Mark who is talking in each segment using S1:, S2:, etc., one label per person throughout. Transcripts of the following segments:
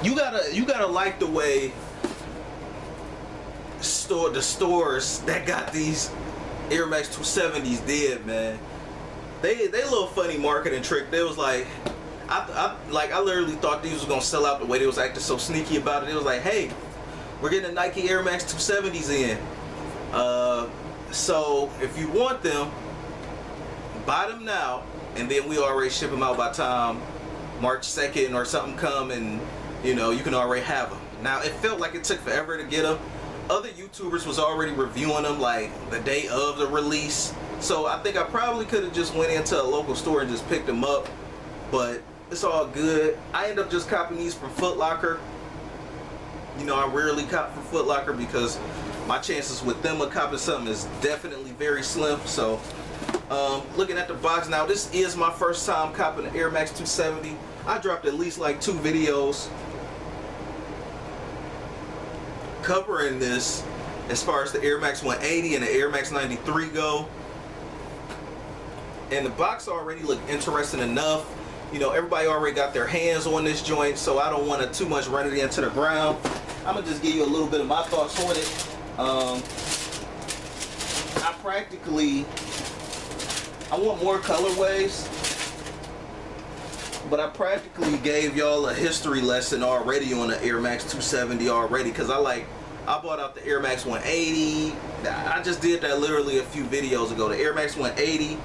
S1: you gotta like the way the stores that got these Air Max 270s did, man. They little funny marketing trick. They was like, I literally thought these was gonna sell out the way they was acting so sneaky about it. It was like, hey, we're getting a Nike Air Max 270s in. So if you want them, buy them now, and then we already ship them out by time March 2nd or something come, and you know, you can already have them. Now it felt like it took forever to get them. Other YouTubers was already reviewing them like the day of the release, so I think I probably could have just went into a local store and just picked them up, but it's all good. I end up just copying these from Foot Locker. You know, I rarely cop from Foot Locker because my chances with them of copying something is definitely very slim. So looking at the box now, this is my first time copying the Air Max 270. I dropped at least like 2 videos covering this as far as the Air Max 180 and the Air Max 93 go, and the box already looked interesting enough. You know, everybody already got their hands on this joint, so I don't want to too much run it into the ground. I'm gonna just give you a little bit of my thoughts on it. I want more colorways, but I practically gave y'all a history lesson already on the Air Max 270 already, because I bought out the Air Max 180. I just did that literally a few videos ago. The Air Max 180,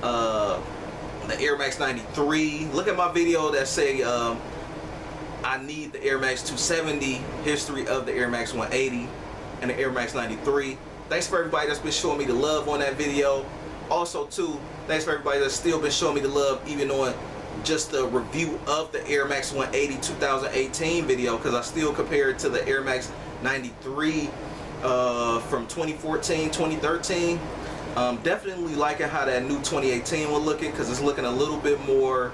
S1: the Air Max 93. Look at my video that say I need the Air Max 270, history of the Air Max 180 and the Air Max 93. Thanks for everybody that's been showing me the love on that video. Also too, thanks for everybody that's still been showing me the love even on just the review of the Air Max 180 2018 video, because I still compare it to the Air Max 93 from 2014, 2013. Definitely liking how that new 2018 was looking, because it's looking a little bit more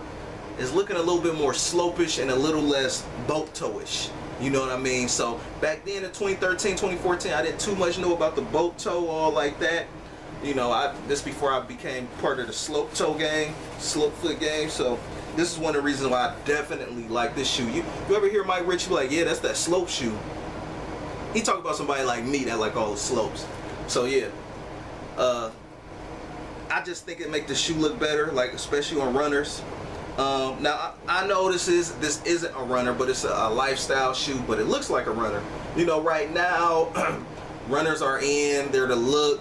S1: slopish and a little less boat toe-ish. You know what I mean? So back then in 2013, 2014, I didn't too much know about the boat toe all like that. You know, this before I became part of the slope toe gang, slope foot gang. So this is one of the reasons why I definitely like this shoe. You ever hear Mike Rich be like, yeah, that's that slope shoe? He talk about somebody like me that like all the slopes. So yeah, I just think it make the shoe look better, like especially on runners. Now I know this isn't a runner, but it's a lifestyle shoe, but it looks like a runner. You know, right now runners are in, they're the look.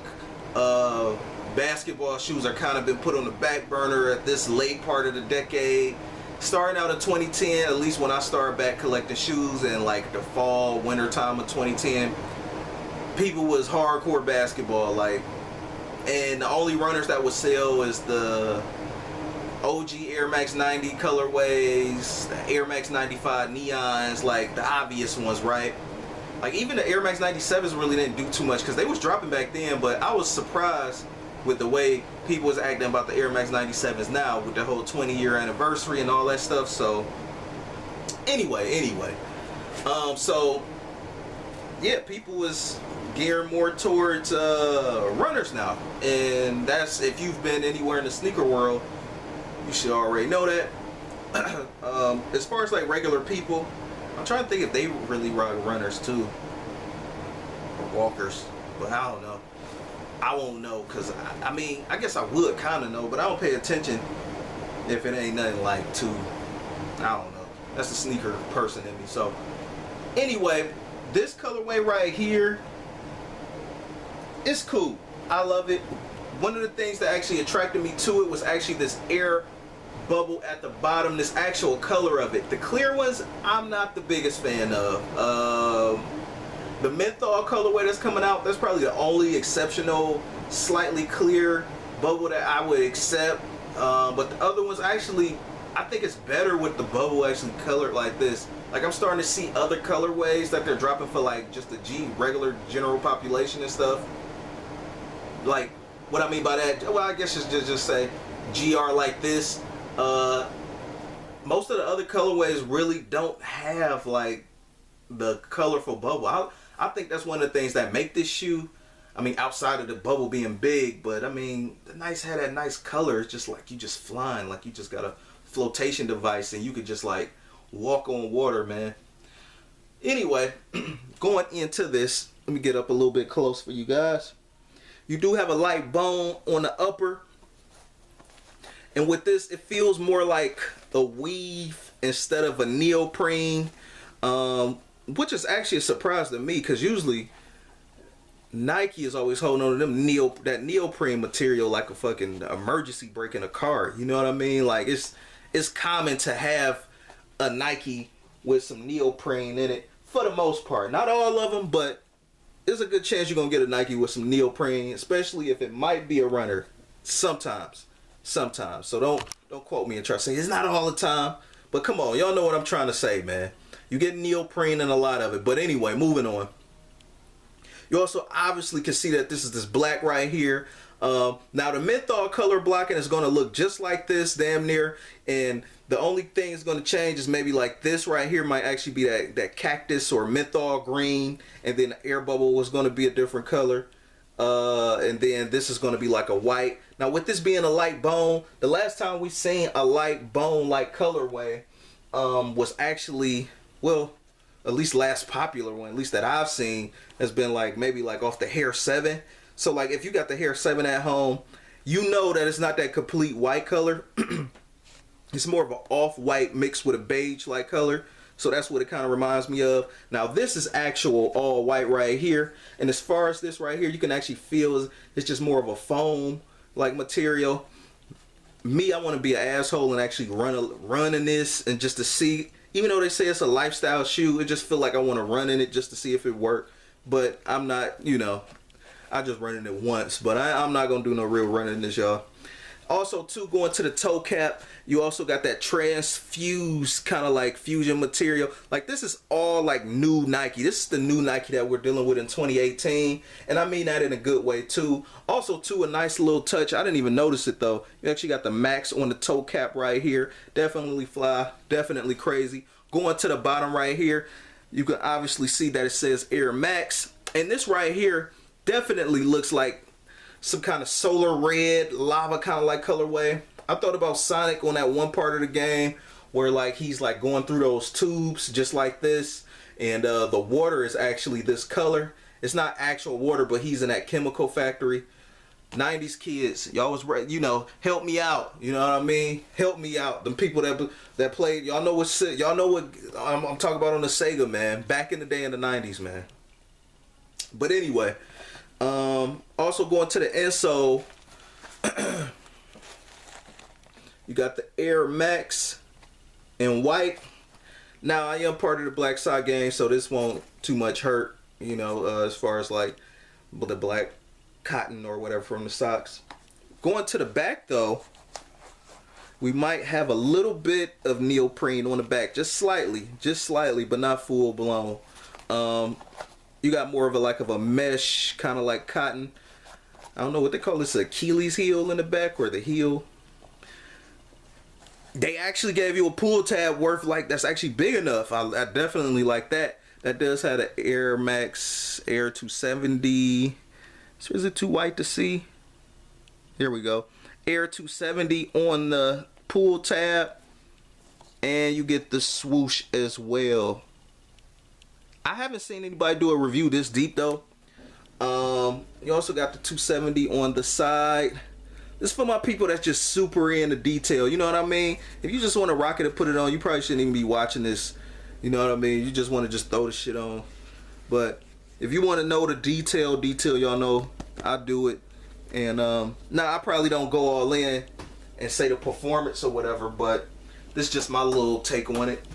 S1: Basketball shoes are kind of been put on the back burner at this late part of the decade. Starting out in 2010, at least when I started back collecting shoes in like the fall, winter time of 2010, people was hardcore basketball, like, and the only runners that would sell is the OG Air Max 90 colorways, the Air Max 95 neons, like the obvious ones, right? Like even the Air Max 97s really didn't do too much because they was dropping back then, but I was surprised with the way people was acting about the Air Max 97s now with the whole 20-year anniversary and all that stuff. So anyway, so yeah, people was gearing more towards runners now, and that's, if you've been anywhere in the sneaker world, you should already know that. As far as like regular people, I'm trying to think if they really rock runners too, or walkers, but I don't know. I won't know, because I mean, I guess I would kind of know, but I don't pay attention if it ain't nothing like too, I don't know. That's the sneaker person in me. So anyway, this colorway right here, it's cool. I love it. One of the things that actually attracted me to it was actually this air bubble at the bottom, this actual color of it. The clear ones, I'm not the biggest fan of. The menthol colorway that's coming out, that's probably the only exceptional, slightly clear bubble that I would accept. But the other ones, actually, I think it's better with the bubble actually colored like this. Like I'm starting to see other colorways that they're dropping for like just the regular general population and stuff. Like, what I mean by that, well, I guess just say GR like this. Most of the other colorways really don't have like the colorful bubble. I think that's one of the things that make this shoe, I mean, outside of the bubble being big, but I mean, the nice had that nice color. It's just like you just flying, like you just got a flotation device and you could just like walk on water, man. Anyway, going into this, let me get up a little bit close for you guys. You do have a light bone on the upper. And with this, it feels more like a weave instead of a neoprene. Which is actually a surprise to me, because usually Nike is always holding on to them that neoprene material like a fucking emergency brake in a car. You know what I mean? Like it's common to have a Nike with some neoprene in it for the most part. Not all of them, but there's a good chance you're gonna get a Nike with some neoprene, especially if it might be a runner. Sometimes. So don't quote me and try to say it's not all the time. But come on, y'all know what I'm trying to say, man. You get neoprene in a lot of it. But anyway, moving on. You also obviously can see that this is this black right here. Now the menthol color blocking is going to look just like this, damn near. And the only thing that's going to change is maybe like this right here might actually be that cactus or menthol green. And then the air bubble was going to be a different color. And then this is going to be like a white. Now with this being a light bone, the last time we seen a light bone like colorway was actually, well, at least last popular one, at least that I've seen, has been like maybe like off the Hair 7. So like if you got the Hair 7 at home, you know that it's not that complete white color. It's more of an off-white mixed with a beige like color. So that's what it kind of reminds me of. Now this is actual all white right here. And as far as this right here, you can actually feel it's just more of a foam like material. Me, I want to be an asshole and actually run in this, and just to see, even though they say it's a lifestyle shoe, it just feel like I want to run in it just to see if it works. But I'm not, you know, I just run in it once. But I'm not going to do no real running in this, y'all. Also, too, going to the toe cap, you also got that transfused kind of like fusion material. Like this is all like new Nike. This is the new Nike that we're dealing with in 2018. And I mean that in a good way, too. Also, too, a nice little touch. I didn't even notice it, though. You actually got the Max on the toe cap right here. Definitely fly. Definitely crazy. Going to the bottom right here, you can obviously see that it says Air Max. And this right here definitely looks like some kind of solar red, lava kind of like colorway. I thought about Sonic on that one part of the game where like he's like going through those tubes just like this, and the water is actually this color. It's not actual water, but he's in that chemical factory. 90s kids, y'all was, you know, help me out. You know what I mean? Help me out. Them people that played, y'all know what I'm talking about on the Sega, man. Back in the day in the 90s, man. But anyway, also going to the insole, you got the Air Max in white. Now I am part of the Black Sock gang, so this won't too much hurt, you know, as far as like the black cotton or whatever from the socks. Going to the back though, we might have a little bit of neoprene on the back, just slightly, but not full blown. You got more of a mesh, kind of like cotton. I don't know what they call this, Achilles heel in the back, or the heel. They actually gave you a pull tab worth like that's actually big enough. I definitely like that. That does have an Air Max Air 270. So is it too white to see? Here we go. Air 270 on the pull tab, and you get the swoosh as well. I haven't seen anybody do a review this deep though. You also got the 270 on the side. This is for my people that's just super into detail. You know what I mean? If you just want to rock it and put it on, you probably shouldn't even be watching this. You know what I mean? You just want to just throw the shit on. But if you want to know the detail, y'all know I do it. And now I probably don't go all in and say the performance or whatever, but this is just my little take on it.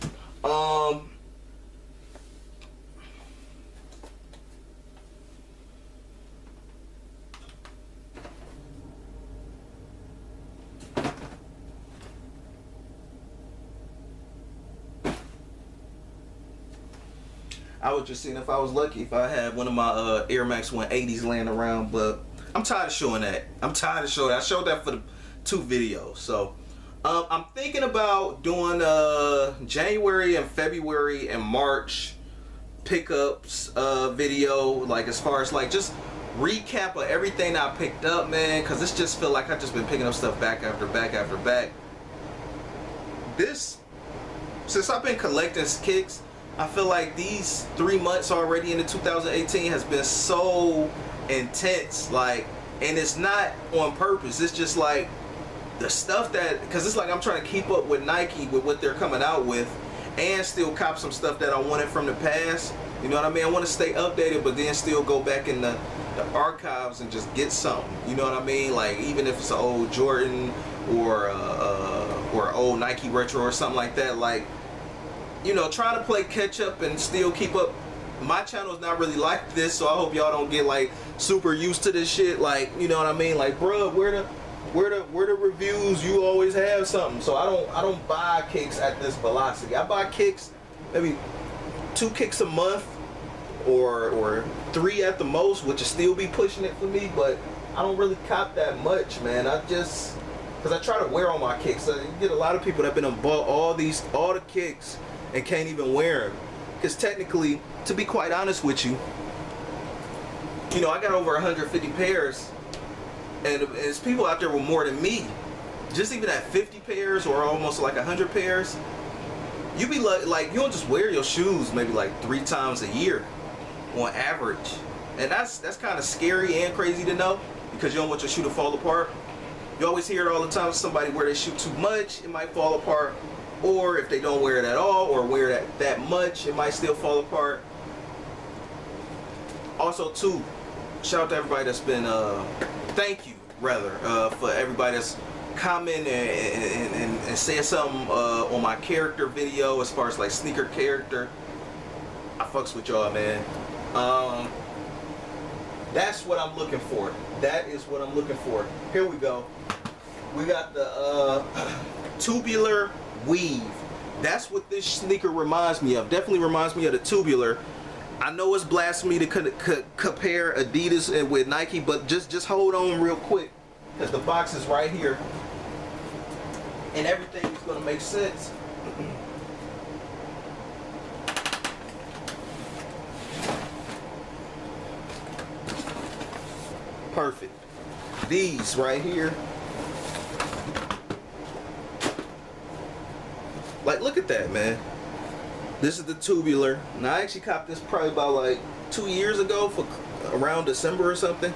S1: I was just seeing if I was lucky if I had one of my Air Max 180s laying around, but I'm tired of showing that. I showed that for the 2 videos. So I'm thinking about doing January and February and March pickups video, like as far as like just recap of everything I picked up, man, because this just feel like I've just been picking up stuff back after back after back. This since I've been collecting kicks, I feel like these 3 months already into 2018 has been so intense, like, and it's not on purpose. It's just like the stuff that, because it's like I'm trying to keep up with Nike with what they're coming out with, and still cop some stuff that I wanted from the past. You know what I mean? I want to stay updated, but then still go back in the archives and just get something. You know what I mean? Like, even if it's an old Jordan or an old Nike retro or something like that. Like, you know, trying to play catch up and still keep up. My channel is not really like this, so I hope y'all don't get like super used to this shit. Like, you know what I mean? Like, bruh, where the reviews? You always have something. So I don't buy kicks at this velocity. I buy kicks, maybe 2 kicks a month or 3 at the most, which will still be pushing it for me, but I don't really cop that much, man. I just, because I try to wear all my kicks. So you get a lot of people that have been and bought all the kicks and can't even wear them. Because technically, to be quite honest with you, you know, I got over 150 pairs, and there's people out there with more than me. Just even at 50 pairs or almost like 100 pairs, you be like you don't just wear your shoes maybe like 3 times a year on average. And that's kind of scary and crazy to know, because you don't want your shoe to fall apart. You always hear it all the time, somebody wear their shoe too much, it might fall apart. Or if they don't wear it at all or wear it that much, it might still fall apart. Also too, shout out to everybody that's been, thank you rather, for everybody that's commenting and saying something on my character video as far as like sneaker character. I fucks with y'all, man. That's what I'm looking for. That is what I'm looking for. Here we go. We got the Tubular weave. That's what this sneaker reminds me of. Definitely reminds me of the Tubular. I know it's blasphemy to compare Adidas with Nike, but just hold on real quick, because the box is right here and everything is going to make sense. Perfect. These right here, like, look at that, man. This is the Tubular. Now, I actually copped this probably about like 2 years ago for around December or something.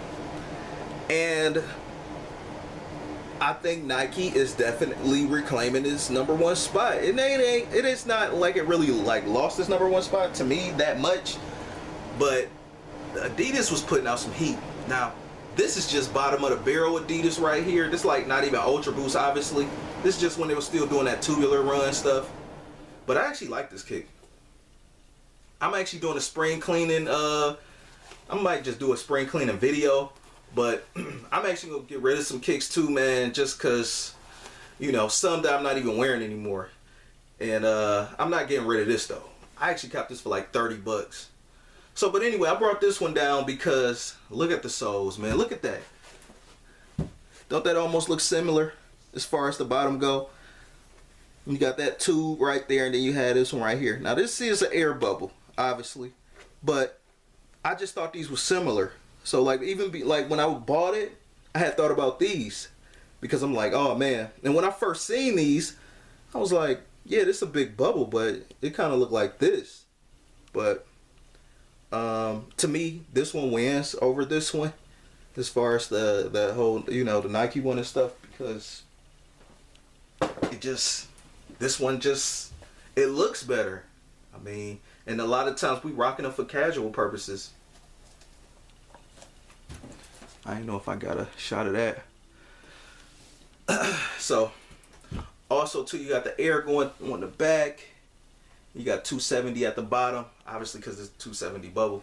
S1: And I think Nike is definitely reclaiming its #1 spot. It is not like it really like lost its #1 spot to me that much. But Adidas was putting out some heat. Now, this is just bottom of the barrel Adidas right here. This like not even Ultra Boost, obviously. This is just when they were still doing that Tubular run stuff. But I actually like this kick. I'm actually doing a spring cleaning. I might just do a spring cleaning video. But I'm actually going to get rid of some kicks too, man. Just because, you know, some that I'm not even wearing anymore. And I'm not getting rid of this though. I actually copped this for like 30 bucks. So, but anyway, I brought this one down because look at the soles, man. Look at that. Don't that almost look similar as far as the bottom go? You got that tube right there, and then you had this one right here. Now, this is an air bubble, obviously, but I just thought these were similar. So, like, like when I bought it, I had thought about these because I'm like, oh man. And when I first seen these, I was like, yeah, this is a big bubble, but it kind of looked like this. But to me, this one wins over this one as far as the whole, you know, the Nike one and stuff, because it just, this one just, it looks better. I mean, and a lot of times we rocking them for casual purposes. I don't know if I got a shot of that. So, also too, you got the air going on the back. You got 270 at the bottom, obviously because it's 270 bubble.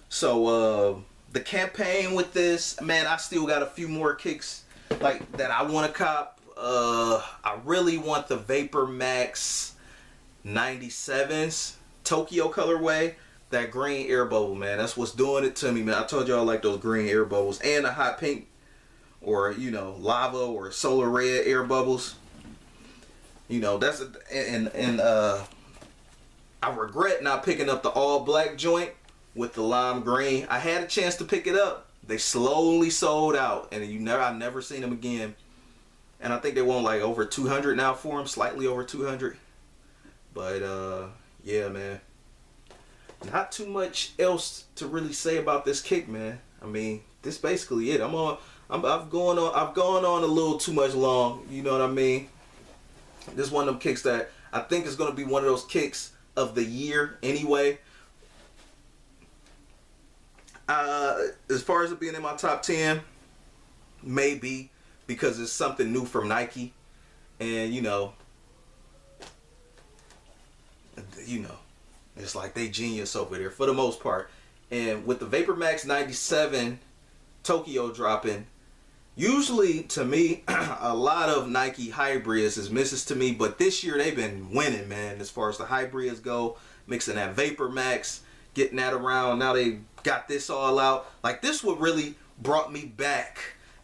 S1: So the campaign with this, man, I still got a few more kicks like that I want to cop. I really want the Vapor Max 97s Tokyo colorway. That green air bubble, man, that's what's doing it to me, man. I told y'all I like those green air bubbles, and the hot pink, or, you know, lava or solar red air bubbles. You know, that's I regret not picking up the all black joint with the lime green. I had a chance to pick it up. They slowly sold out, and I never seen them again. And I think they want like over 200 now for them, slightly over 200. But yeah, man. Not too much else to really say about this kick, man. I mean, this basically it. I've gone on a little too much long. You know what I mean? This is one of them kicks that I think is going to be one of those kicks of the year anyway. As far as it being in my top 10, maybe because it's something new from Nike, and you know, it's like they genius over there for the most part. And with the Vapor Max 97 Tokyo dropping, usually to me, a lot of Nike hybrids is misses to me, but this year they've been winning, man, as far as the hybrids go, mixing that Vapor Max, getting that around. Now they got this all out. Like, this what really brought me back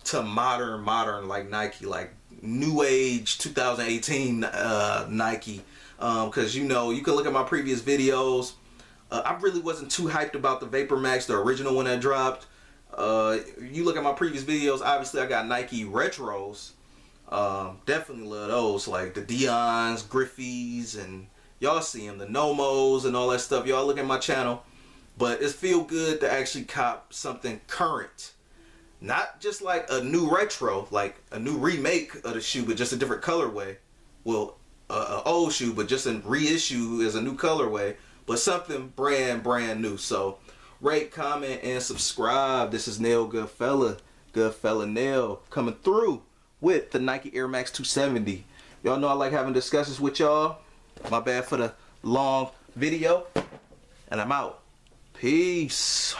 S1: to modern like Nike, like new age 2018 Nike. Because you know, you can look at my previous videos. I really wasn't too hyped about the Vapor Max, the original one that dropped. You look at my previous videos, obviously I got Nike retros. Definitely love those, like the Dion's, Griffey's, and y'all see them, the Nomos and all that stuff. Y'all look at my channel. But it feel good to actually cop something current. Not just like a new retro, like a new remake of the shoe, but just a different colorway. Well, an old shoe, but just a reissue as a new colorway. But something brand new. So rate, comment, and subscribe. This is Nail Goodfella Nail, coming through with the Nike Air Max 270. Y'all know I like having discussions with y'all. My bad for the long video. And I'm out. Peace.